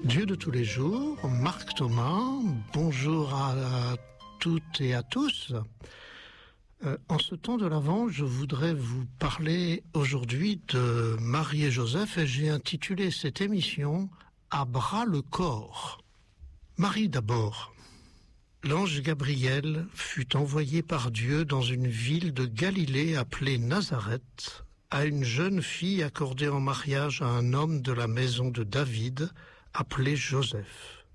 Dieu de tous les jours, Marc Thomas, bonjour à toutes et à tous. En ce temps de l'Avent, je voudrais vous parler aujourd'hui de Marie et Joseph et j'ai intitulé cette émission « À bras le corps ». Marie d'abord. L'ange Gabriel fut envoyé par Dieu dans une ville de Galilée appelée Nazareth à une jeune fille accordée en mariage à un homme de la maison de David appelé Joseph.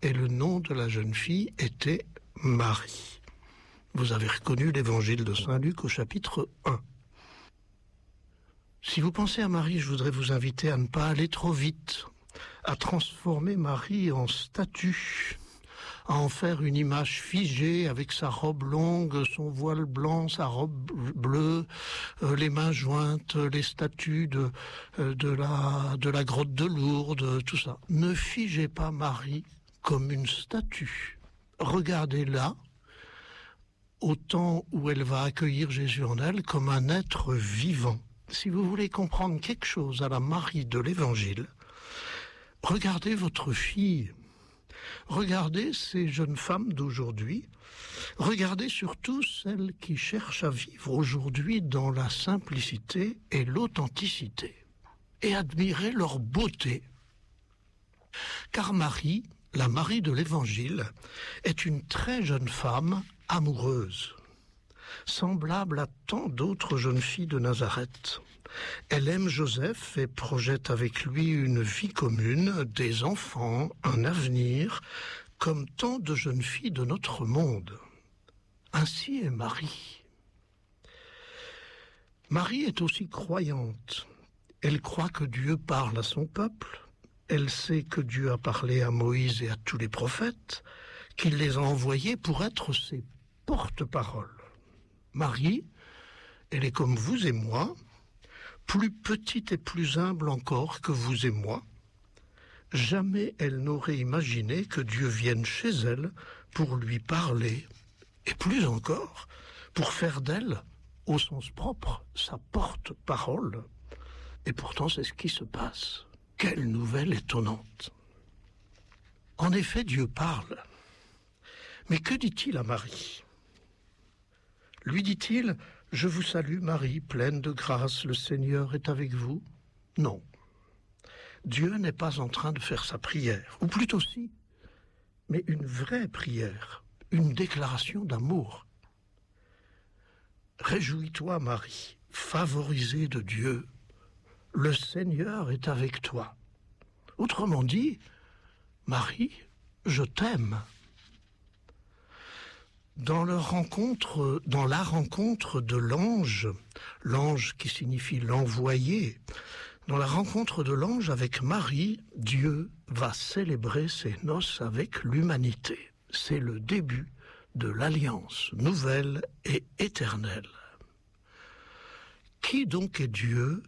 Et le nom de la jeune fille était Marie. Vous avez reconnu l'évangile de Saint Luc au chapitre 1. Si vous pensez à Marie, je voudrais vous inviter à ne pas aller trop vite, à transformer Marie en statue, à en faire une image figée avec sa robe longue, son voile blanc, sa robe bleue, les mains jointes, les statues de la grotte de Lourdes, tout ça. Ne figez pas Marie comme une statue. Regardez-la au temps où elle va accueillir Jésus en elle comme un être vivant. Si vous voulez comprendre quelque chose à la Marie de l'Évangile, regardez votre fille. Regardez ces jeunes femmes d'aujourd'hui, regardez surtout celles qui cherchent à vivre aujourd'hui dans la simplicité et l'authenticité, et admirez leur beauté. Car Marie, la Marie de l'Évangile, est une très jeune femme amoureuse, semblable à tant d'autres jeunes filles de Nazareth. Elle aime Joseph et projette avec lui une vie commune, des enfants, un avenir, comme tant de jeunes filles de notre monde. Ainsi est Marie. Marie est aussi croyante. Elle croit que Dieu parle à son peuple. Elle sait que Dieu a parlé à Moïse et à tous les prophètes, qu'il les a envoyés pour être ses porte-paroles. Marie, elle est comme vous et moi, plus petite et plus humble encore que vous et moi. Jamais elle n'aurait imaginé que Dieu vienne chez elle pour lui parler, et plus encore, pour faire d'elle, au sens propre, sa porte-parole. Et pourtant, c'est ce qui se passe. Quelle nouvelle étonnante! En effet, Dieu parle. Mais que dit-il à Marie? Lui dit-il « Je vous salue Marie, pleine de grâce, le Seigneur est avec vous ». Non. Dieu n'est pas en train de faire sa prière, ou plutôt si, mais une vraie prière, une déclaration d'amour. « Réjouis-toi Marie, favorisée de Dieu, le Seigneur est avec toi ». Autrement dit, Marie, je t'aime. Dans la rencontre de l'ange qui signifie l'envoyé, dans la rencontre de l'ange avec Marie, Dieu va célébrer ses noces avec l'humanité. C'est le début de l'alliance nouvelle et éternelle. Qui donc est Dieu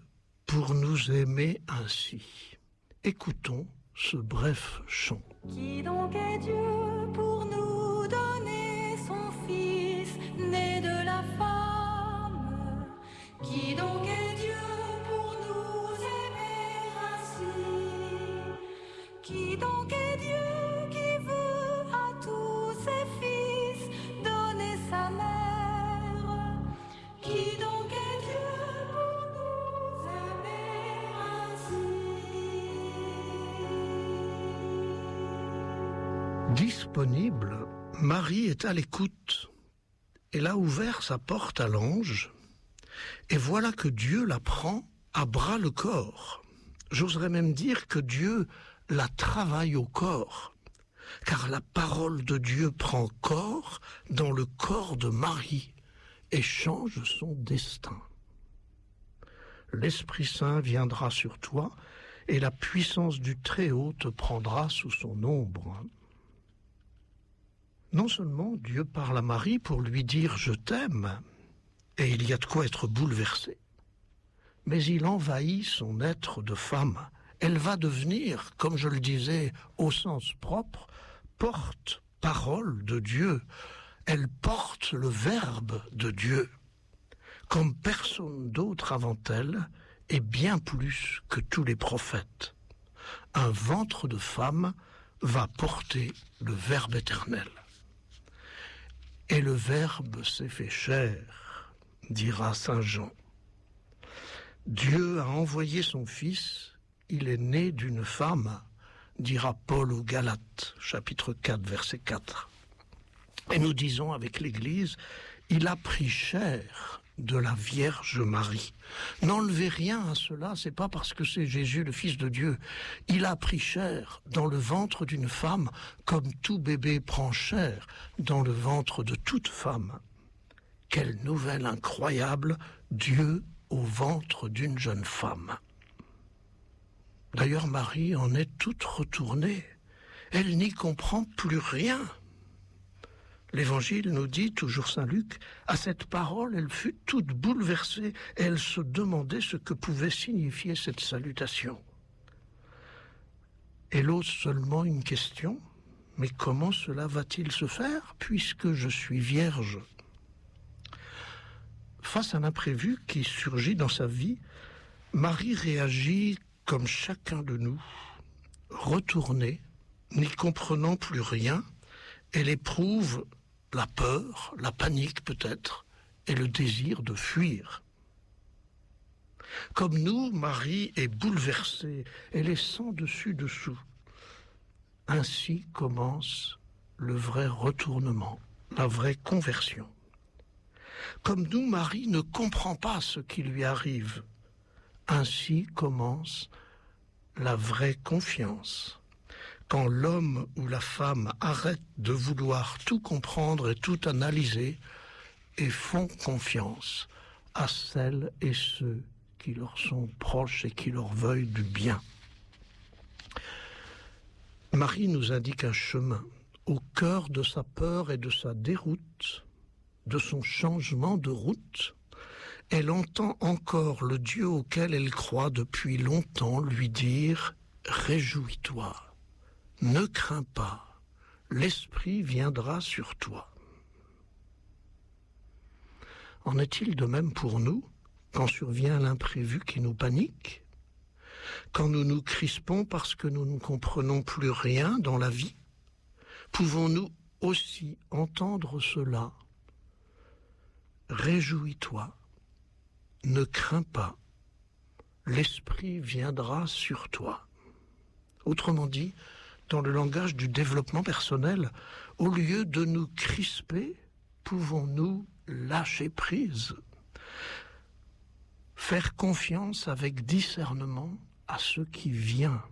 pour nous aimer ainsi? Écoutons ce bref chant. Qui donc est Dieu pour nous donner son Fils, né de la femme? Qui donc est Dieu pour nous aimer ainsi? Qui donc est Dieu qui veut à tous ses fils donner sa mère? Qui donc est Dieu pour nous aimer ainsi? Disponible, Marie est à l'écoute. Elle a ouvert sa porte à l'ange, et voilà que Dieu la prend à bras le corps. J'oserais même dire que Dieu la travaille au corps, car la parole de Dieu prend corps dans le corps de Marie et change son destin. L'Esprit Saint viendra sur toi, et la puissance du Très-Haut te prendra sous son ombre. Non seulement Dieu parle à Marie pour lui dire « je t'aime », et il y a de quoi être bouleversé, mais il envahit son être de femme. Elle va devenir, comme je le disais, au sens propre, porte-parole de Dieu. Elle porte le Verbe de Dieu, comme personne d'autre avant elle, et bien plus que tous les prophètes. un ventre de femme va porter le Verbe éternel. Et le Verbe s'est fait chair, dira saint Jean. Dieu a envoyé son Fils, il est né d'une femme, dira Paul aux Galates, chapitre 4, verset 4. Et nous disons avec l'Église, il a pris chair de la Vierge Marie. N'enlevez rien à cela, c'est pas parce que c'est Jésus le Fils de Dieu. Il a pris chair dans le ventre d'une femme, comme tout bébé prend chair dans le ventre de toute femme. Quelle nouvelle incroyable, Dieu au ventre d'une jeune femme. D'ailleurs, Marie en est toute retournée. Elle n'y comprend plus rien. L'Évangile nous dit, toujours saint Luc, à cette parole, elle fut toute bouleversée et elle se demandait ce que pouvait signifier cette salutation. Elle ose seulement une question, mais comment cela va-t-il se faire puisque je suis vierge ? Face à l'imprévu qui surgit dans sa vie, Marie réagit comme chacun de nous, retournée, n'y comprenant plus rien, elle éprouve la peur, la panique peut-être, et le désir de fuir. Comme nous, Marie est bouleversée, elle est sans dessus-dessous. Ainsi commence le vrai retournement, la vraie conversion. Comme nous, Marie ne comprend pas ce qui lui arrive. Ainsi commence la vraie confiance. Quand l'homme ou la femme arrête de vouloir tout comprendre et tout analyser et font confiance à celles et ceux qui leur sont proches et qui leur veuillent du bien. Marie nous indique un chemin au cœur de sa peur et de sa déroute, de son changement de route. Elle entend encore le Dieu auquel elle croit depuis longtemps lui dire « Réjouis-toi, ne crains pas, l'Esprit viendra sur toi ». En est-il de même pour nous quand survient l'imprévu qui nous panique ? Quand nous nous crispons parce que nous ne comprenons plus rien dans la vie ? Pouvons-nous aussi entendre cela ? Réjouis-toi, ne crains pas, l'Esprit viendra sur toi. Autrement dit, dans le langage du développement personnel, au lieu de nous crisper, pouvons-nous lâcher prise, faire confiance avec discernement à ce qui vient,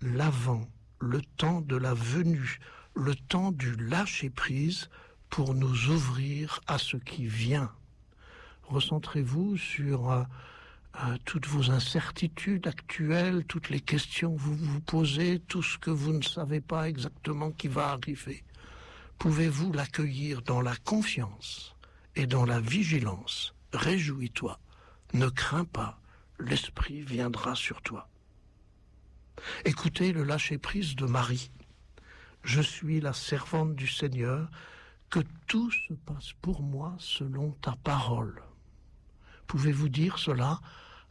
l'avant, le temps de la venue, le temps du lâcher prise, pour nous ouvrir à ce qui vient. Recentrez-vous sur toutes vos incertitudes actuelles, toutes les questions que vous vous posez, tout ce que vous ne savez pas exactement qui va arriver. Pouvez-vous l'accueillir dans la confiance et dans la vigilance ? Réjouis-toi, ne crains pas, l'Esprit viendra sur toi. Écoutez le lâcher-prise de Marie. Je suis la servante du Seigneur, que tout se passe pour moi selon ta parole. Pouvez-vous dire cela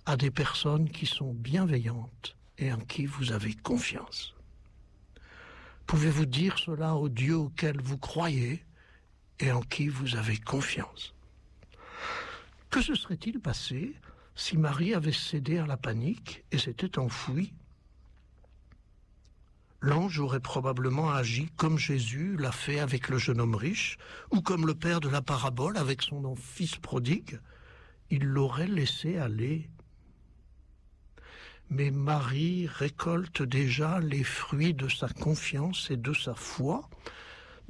à des personnes qui sont bienveillantes et en qui vous avez confiance ? Pouvez-vous dire cela au Dieu auquel vous croyez et en qui vous avez confiance ? Que se serait-il passé si Marie avait cédé à la panique et s'était enfuie ? L'ange aurait probablement agi comme Jésus l'a fait avec le jeune homme riche, ou comme le père de la parabole avec son fils prodigue. Il l'aurait laissé aller. Mais Marie récolte déjà les fruits de sa confiance et de sa foi.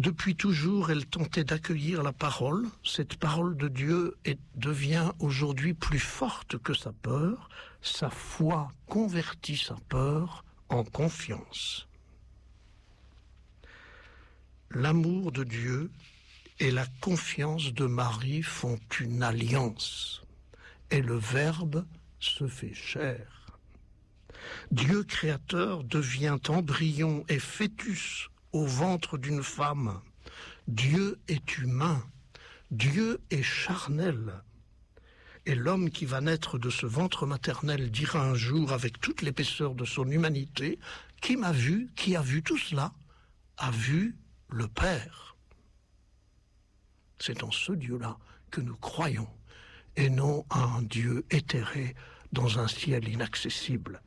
Depuis toujours, elle tentait d'accueillir la parole. Cette parole de Dieu devient aujourd'hui plus forte que sa peur. Sa foi convertit sa peur en confiance. L'amour de Dieu et la confiance de Marie font une alliance, et le Verbe se fait chair. Dieu créateur devient embryon et fœtus au ventre d'une femme. Dieu est humain, Dieu est charnel. Et l'homme qui va naître de ce ventre maternel dira un jour avec toute l'épaisseur de son humanité, qui m'a vu, qui a vu tout cela, a vu le Père. C'est en ce Dieu-là que nous croyons, et non à un Dieu éthéré dans un ciel inaccessible.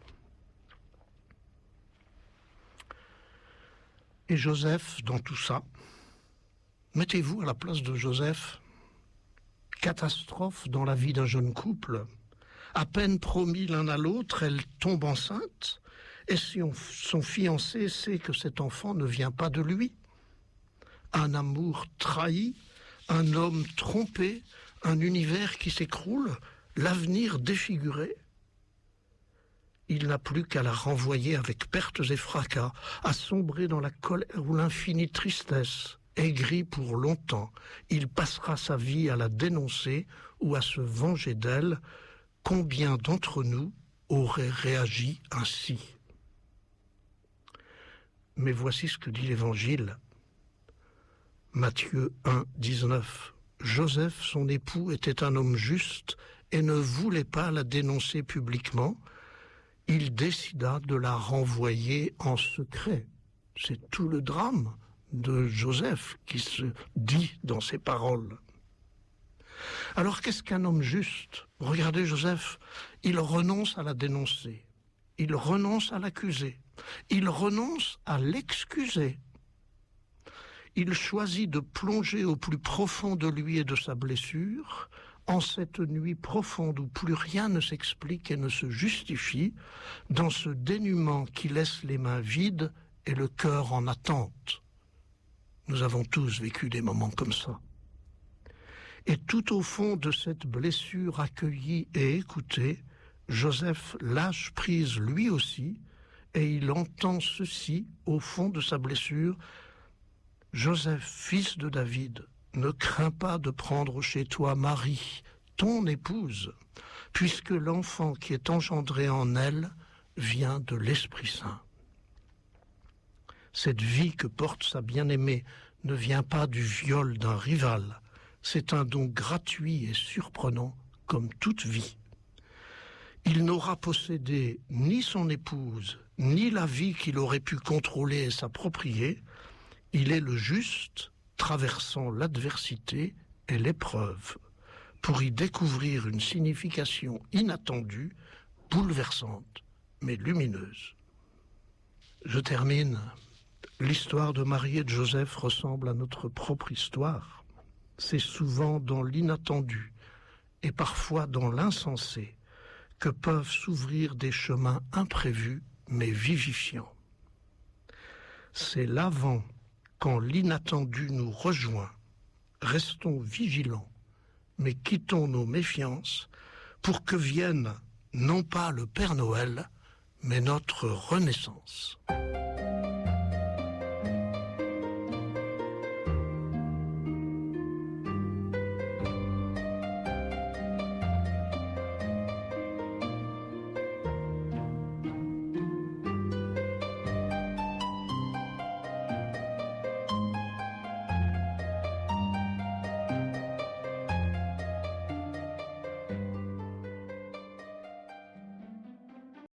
Et Joseph, dans tout ça, mettez-vous à la place de Joseph. Catastrophe dans la vie d'un jeune couple. À peine promis l'un à l'autre, elle tombe enceinte, et son fiancé sait que cet enfant ne vient pas de lui. Un amour trahi, un homme trompé, un univers qui s'écroule, l'avenir défiguré. Il n'a plus qu'à la renvoyer avec pertes et fracas, à sombrer dans la colère ou l'infinie tristesse. Aigri pour longtemps, il passera sa vie à la dénoncer ou à se venger d'elle. Combien d'entre nous auraient réagi ainsi? Mais voici ce que dit l'Évangile. Matthieu 1, 19. Joseph, son époux, était un homme juste et ne voulait pas la dénoncer publiquement. Il décida de la renvoyer en secret. C'est tout le drame de Joseph qui se dit dans ses paroles. Alors qu'est-ce qu'un homme juste? Regardez Joseph, il renonce à la dénoncer, il renonce à l'accuser, il renonce à l'excuser. Il choisit de plonger au plus profond de lui et de sa blessure, en cette nuit profonde où plus rien ne s'explique et ne se justifie, dans ce dénuement qui laisse les mains vides et le cœur en attente. Nous avons tous vécu des moments comme ça. Et tout au fond de cette blessure accueillie et écoutée, Joseph lâche prise lui aussi, et il entend ceci au fond de sa blessure. Joseph, fils de David, ne crains pas de prendre chez toi Marie, ton épouse, puisque l'enfant qui est engendré en elle vient de l'Esprit Saint. Cette vie que porte sa bien-aimée ne vient pas du viol d'un rival. C'est un don gratuit et surprenant comme toute vie. Il n'aura possédé ni son épouse, ni la vie qu'il aurait pu contrôler et s'approprier. Il est le juste traversant l'adversité et l'épreuve pour y découvrir une signification inattendue, bouleversante, mais lumineuse. Je termine. L'histoire de Marie et de Joseph ressemble à notre propre histoire. C'est souvent dans l'inattendu et parfois dans l'insensé que peuvent s'ouvrir des chemins imprévus mais vivifiants. C'est l'avant, quand l'inattendu nous rejoint. Restons vigilants, mais quittons nos méfiances pour que vienne non pas le Père Noël, mais notre renaissance.